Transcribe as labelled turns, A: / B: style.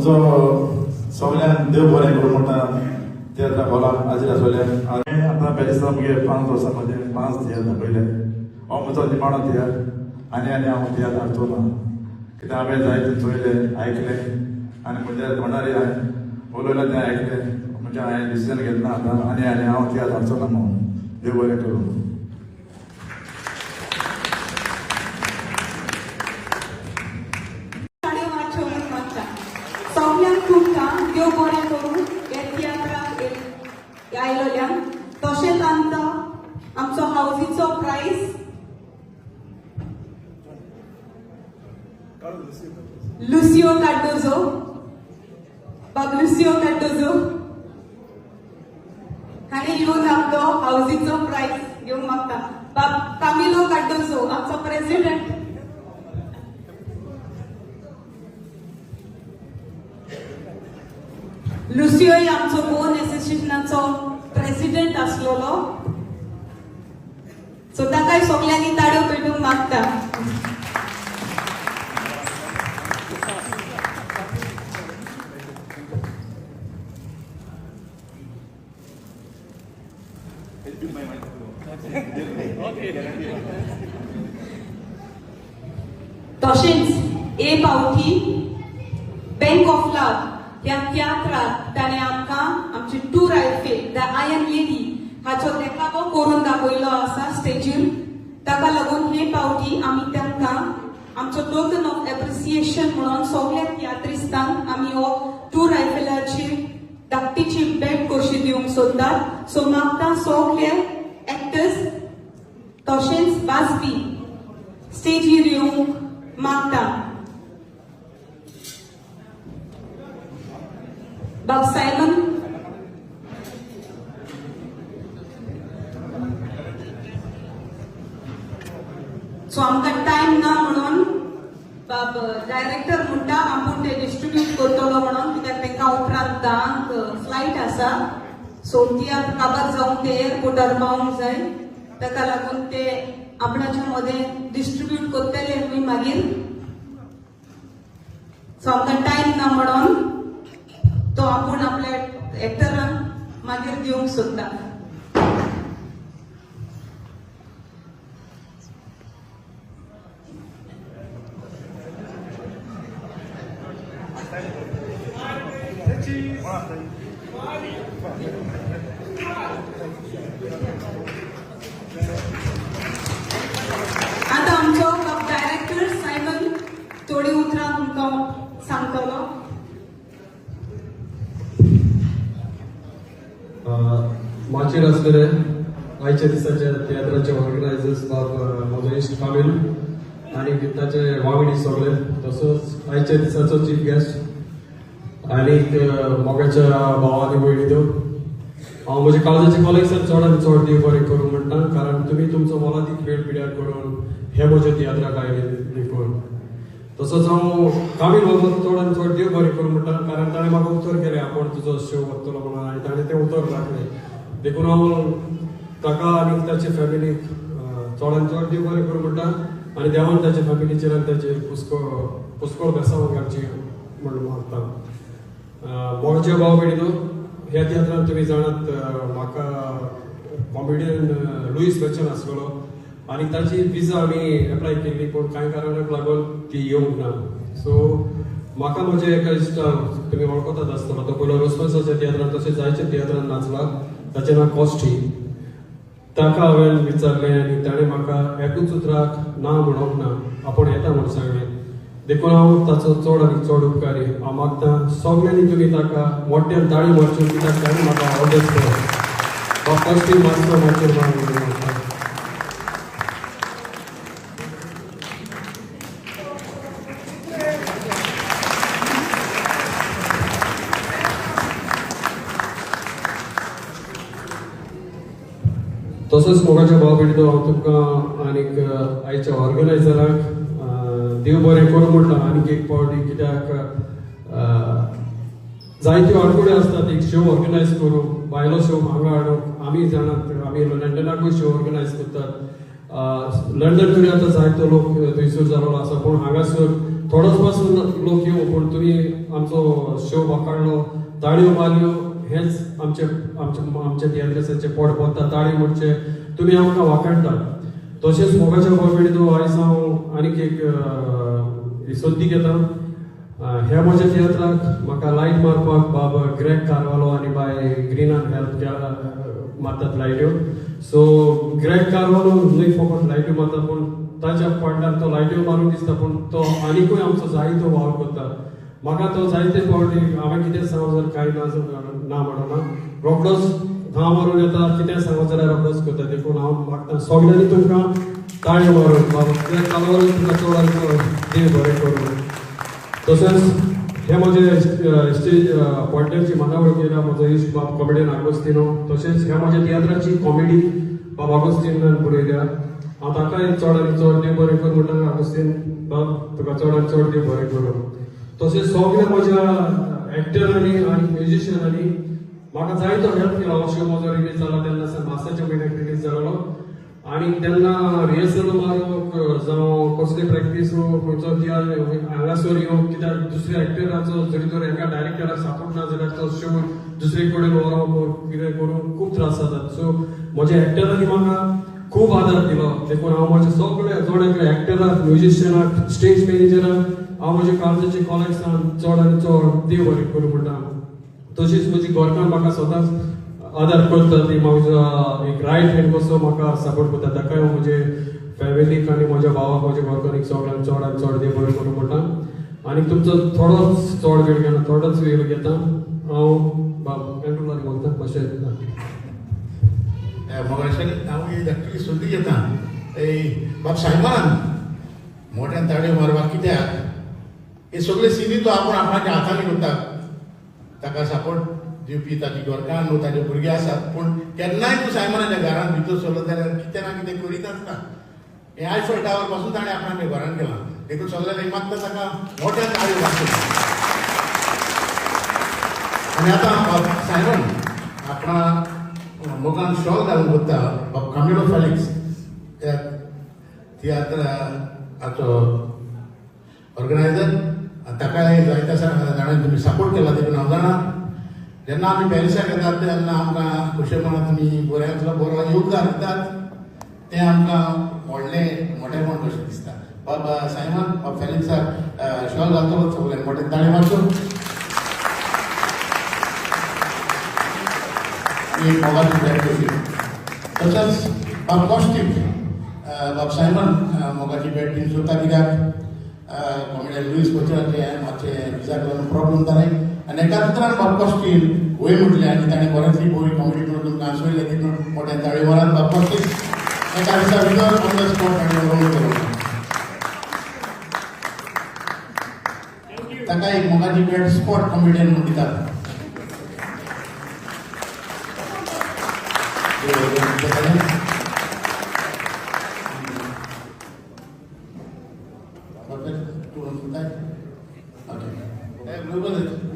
A: तुमचो सगळ्यांक देव बरें करूं म्हणटा तियात्रा हॉलाक हाजीर आसलेल्यान हांवें आतां बेजिस्तां मुगे 5 वर्सां मध्ये 5 तियात्र दाखयले हो म्हजो निमाणो तियात्र आनी हांव तियात्र हाडचो ना कित्याक हांवें जायते चोयले आयकले आनी म्हज्या तोंडारी हांवें उलयलें तें आयकलें म्हणजे हांवें डिसिजन घेतला आतां आनी हांव तियात्र हाडचो ना म्हणून देव बरें करूं.
B: सगळ्यांक तुमकां देव बरें करूं हे तियात्राक आयलोल्यान तशेंच आमकां आमचो हावजीचो प्रायज लुसियो कार्डोजो बाब लुसियो कार्डोजो हांणी येवन आमचो हावजीचो प्रायज घेवंक मागता. बाब कामिलो कार्डोजो आमचो प्रेसिडेंट. लुसियोय आमचो गोवन एसोसिएशनाचो प्रेसिडेंट आसलोलो सो ताकाय सगळ्यांनी ताळयो पेटोवंक मागता. तशेंच ए पावटी बँक ऑफ लव ह्या तियात्रात ताणें आमकां आमची tour Eiffel the iron lady हाचो देखावो करून दाखयलो आसा स्टेजीर. ताका लागून हे पावटी आमी तांकां आमचो टोकन ऑफ एप्रिसिएशन म्हणून सगळ्या तियात्रिस्तांक आमी हो टूर आयफेलाची धाकटीची भेट कशी दिवंक सोदतात. सो मागता सगळे एक्टर्स तशेंच वाजपी स्टेजीर येवंक मागता. बाब सायमन सो आमकां टाइम ना म्हणून बाब डायरेक्टर म्हणटा आपूण ते डिस्ट्रीब्यूट करतलो म्हणून कित्याक तांकां उपरांत धांक फ्लायट आसा सो तियात्र काबार जावन ते एअरपोर्टार पावूंक जाय ताका लागून ते आपणाच्या मदें डिस्ट्रीब्यूट करतले आमी मागीर. सो आमकां टाइम ना म्हणून तो आपूण आपल्या एक्टरांक मागीर दिवंक सोदता. आता आमचो डायरेक्टर सायमन थोडी उतरां तुमकां सांगतलो.
C: माचेर आसलेले आयच्या दिसाच्या तियात्राचे ऑर्गनायझर्स बाब म्हजो इश्ट कामील आनी ताचे वांगडी सगळे तसोच आयच्या दिसाचो चीफ गेस्ट आनीक मोगाच्या भावा आनी भयणीच्यो हांव म्हज्या काळजाचे कलेक्शन चडांत चड देव बरें करूं म्हणटा कारण तुमी तुमचो मोलादीक वेळ पिड्यार करून हे म्हज्या तियात्राक आयले देखून. तसोच हांव कामील बाबा चडांत चड देव बरें करूं म्हणटा कारण ताणें म्हाका उतर केलें आपूण तुजो शो करतलो म्हणून आनी ताणें तें उतर राखलें देखून हांव ताका आनी ताचे फॅमिलीक चडांत चड देव बरें करूं म्हणटा आनी देवान ताचे फॅमिलीचेर आनी ताचेर पुष्कळ बेसांव घालची म्हणून मागता. मोगाचे भाव भयणीनो ह्या तियात्रांत तुमी जाणात म्हाका कॉमेडियन लुईस बच्चन आसलेलो आनी ताची विजा आमी एप्लाय केल्ली पूण कांय कारणाक लागून ती येवंक ना. सो म्हाका म्हजे एका इश्टा तुमी वळखतात आसतलो तो पयलो रोस्पन्साच्या तियात्रांत तशेंच जायच्या तियात्रांत नाचला ताचें नांव कॉस्टी. ताका हांवें विचारलें आनी ताणें म्हाका एकूच उतराक ना म्हणूंक ना आपूण येता म्हूण सांगलें देखून हांव ताचो चड आनी चड उपकारी. हांव मागता सगळ्यांनी तुमी ताका मोठ्यान ताळी मारच्यो कित्याक ताणें म्हाका ऑर्डर्स केलो कॉस्टी मास्टर माचेर मागता. तसोच मोगाच्या भाव भयणीनो हांव तुमकां आनीक आयच्या ऑर्गनायझराक देव बरें करूं म्हणटा आनीक एक पावटी कित्याक जायत्यो आडकुड्यो आसतात एक शो ऑर्गनायज करूं भायलो शो हांगा हाडूंक आमी जाणात आमी लंडनाकूय शो ऑर्गनायज करतात. लंडन तरी आतां जायतो लोक थंयसर जाल्लो आसा पूण हांगासर थोडोच पासून लोक येऊ पण तुम्ही आमचो शो वाकाडलो ताळयो मारल्यो हेच आमच्या तियात्राचे पोट भरता ताळी म्हणचे तुम्ही आमकां वाकाडटा तशेंच मोगाच्या गव्हर्मेंटीचो आयज हांव आनीक एक संदी घेता ह्या म्हज्या तियात्राक म्हाका लायट मारपाक बाब ग्रेग कारवालो आनी बाय ग्रीनान हेल्प मारतात लायट्यो सो ग्रेग कारवालो न्हय फकत लायट्यो मारता पूण ताच्या फाटल्यान तो लायट्यो मारून दिसता पूण तो आनीकूय आमचो जायतो वावर करता म्हाका तो जायते फावटी हांवें कितें सांगू जर कांय ना म्हणना रोखडोच घाव मारून येता कितें सांगू जाल्यार रोखडोच करता देखून हांव मागता सगळ्यांनी तुमकां ताळयो मारून बाबा ग्रेग कारवालो तुमकां चड देव बरें करूं तशेंच हे म्हजे स्टेज पॉइंटरची म्हाका वळखीला म्हजो इश्ट बाब कॉमेडियन आगोस्तिनो तशेंच ह्या म्हज्या तियात्राची कॉमेडी बाब आगोस्तिनान बरयल्या हांव ताकाय चड आनी चड देव बरें कर म्हणटा आगोस्तीन बाब तुका चड आनी चड देव बरें करूं तशेंच सगळ्या म्हज्या एक्टरांनी आनी म्युजिशियनांनी म्हाका जायतो हेल्प केलो हो शो म्हजो रिलीज जाला तेन्ना मार्चाच्या म्हयन्याक रिलीज जालो आणि तेन्ना रिहर्सल मारूंक जावं कसली प्रॅक्टीस खंयचो हांगासर येवं कित्याक दुसऱ्या एक्टराचो जरी तर एका डायरेक्टराक सापड ना जाल्यार तो शो दुसरे कडेन व्हरोंक कितें करून खूब त्रास जातात सो म्हज्या एक्टरांनी म्हाका खूब आदार दिलो देखून हांव म्हजे सगळे जोड्याकडे एक्टराक म्युजिशियनाक स्टेज मॅनेजराक हांव म्हज्या कॉलेजीच्या कॉलेजांत चड आनी चड देव बरें करूं म्हणटा तशीच म्हजी घरकान्न म्हाका सदांच आदार करता ती म्हजो एक रायट हँड कसो म्हाका सपोर्ट करता ताकाय हांव म्हजे फॅमिलीक आनी म्हज्या भावाक म्हज्या घरकान्नीक सगळ्यांक चड आनी चड देव बरें करूं म्हणटा आनी तुमचो थोडोच चड वेळ घेना थोडोच वेळ घेता हांव बाब कंट्रोलार म्हणटा मातशें
D: मोगाच्यानी हांव एक्चुली संदी घेता बाब सायमान मोठ्यान ताळयो मारपाक कित्याक हे सगळे सिनी तो आपूण आपणाच्या हातांनी करता ताका सपोर्ट दिवपी ताची घरकान्न न्हू ताचे भुरगे आसात पूण केन्नाय तूं सायमनाच्या घरांत भितर सरलो जाल्यार कितें ना कितें करीत आसता हे आयफल टावर पासून ताणें आपणाच्या घरांत केलां देखून सगळ्यांक मागता ताका मोठ्यान ताळयो वाजता आनी आतां सायमन आपणा मोगान शॉल घालून करता बाब कामिलो फॅलिक्स तियात्राचो ऑर्गनायझर ताकाय जायत्या जाणांनी तुमी सपोर्ट केला देखून हांव जाणा जेन्ना आमी पॅरिसाक येतात तेन्ना आमकां खुशेपणान तुमी बऱ्यांतलो बरो योगदान दितात तें आमकां मोठेपण कशें दिसता बाब सायमन बाब फॅलिक्साक शॉल घालतलो सगळ्यांक मोठे ताळी मारच्यो आनी मोगाची भेट कशी तशेंच बाब कॉस्टीक बाब सायमन मोगाची भेट ती सोदता कित्याक कॉमेडियन लुईस कोचाराचें मातशें विजाक लागून प्रॉब्लम जालें आनी एका उतरान बाब कॉस्टीन वयर उठलें आनी ताणें बऱ्यांतली बरी कॉमेडी करून तुमकां आसवयलें देखून मोठ्या ताळयो मारात बाब कॉस्टीक एका दिसा भितर ऑन द स्पॉट ताणें बरोबर केलो ताका एक मोगाची भेट स्पॉट कॉमेडियन म्हणून दितात ग्लोबल